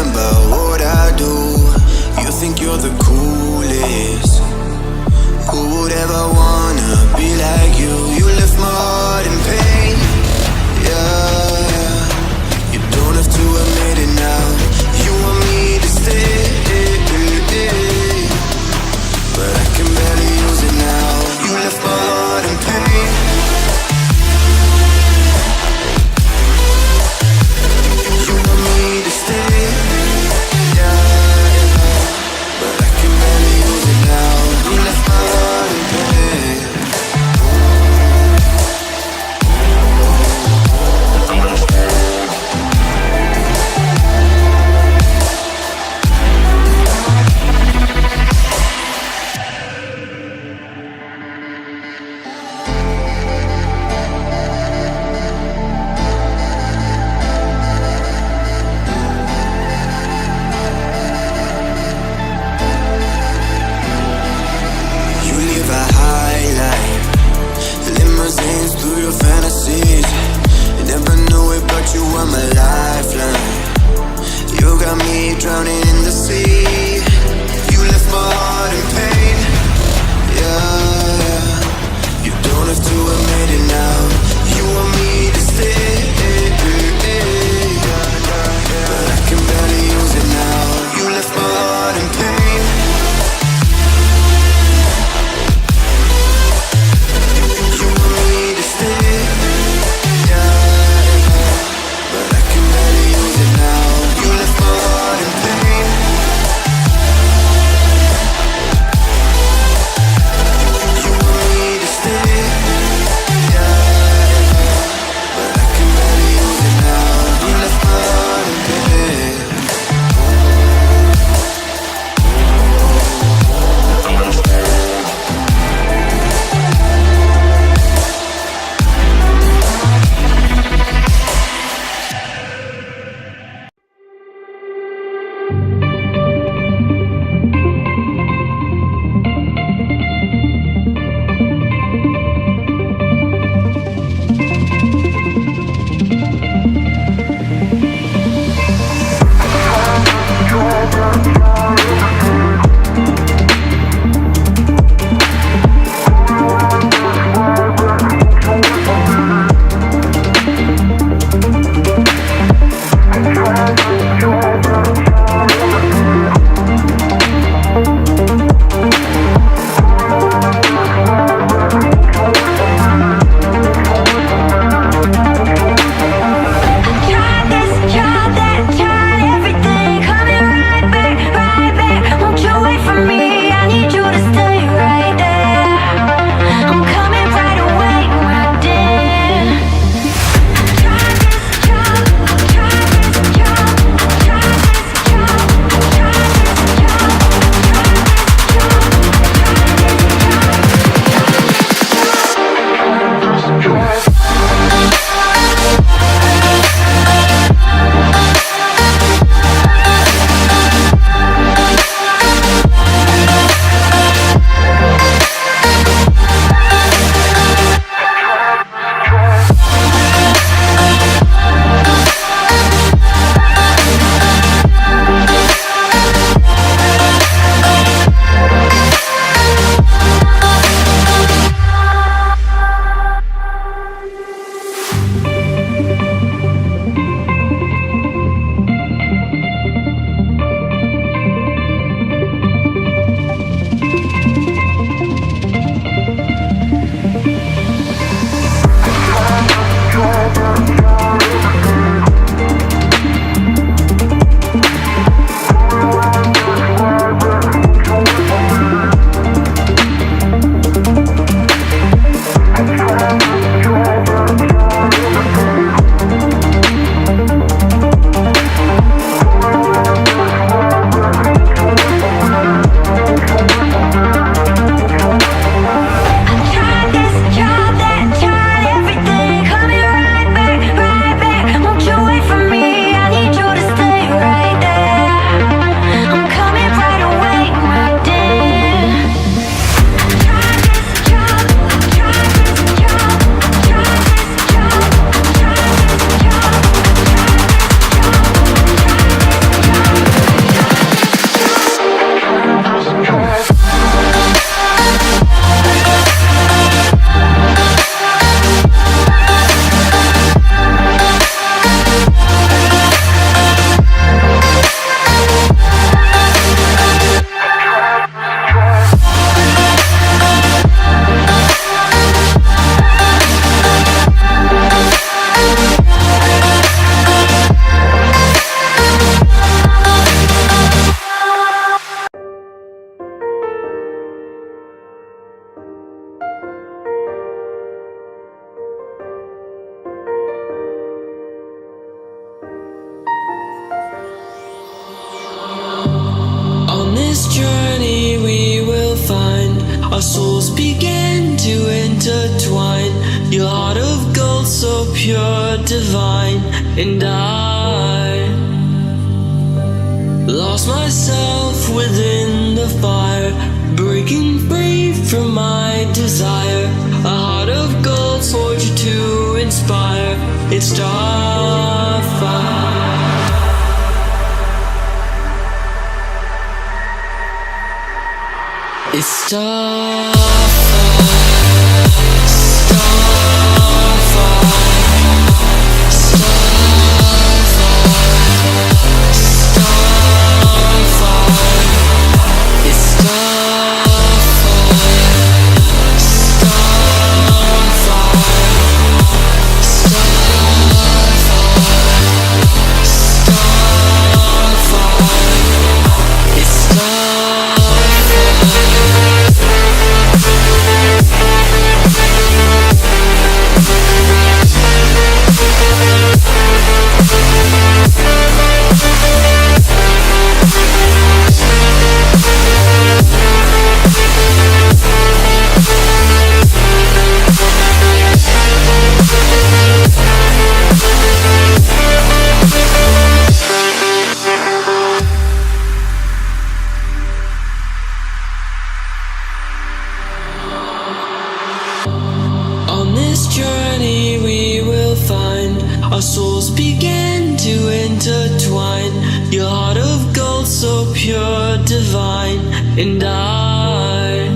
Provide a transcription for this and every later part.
remember what I do. You think you're the coolest. Who would ever wanna be like you? You left my heart in pain. Yeah, you don't have to admit it now. You want me to stay, but I can barely use it now. You left my heart in pain. You want me to stay, yeah, but I can barely use it now. You left my heart in pain. our souls began to intertwine. Your heart of gold, so pure, divine. And I lost myself within the fire, breaking free from my desire. A heart of gold, forged to inspire. It's starfire. It's starfire. On this journey we will find our souls began to intertwine. Your heart of gold, so pure, divine. And I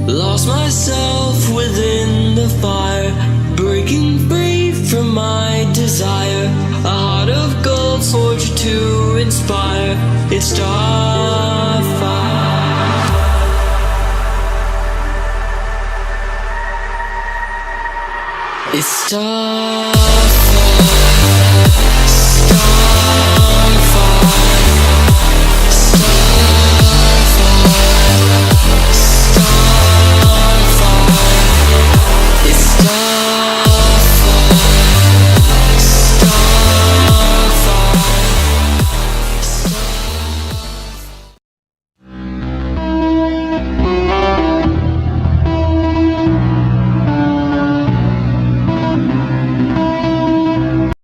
lost myself within the fire, breaking free from my desire. A heart of gold, forged to inspire. It's starfire. It's starfire.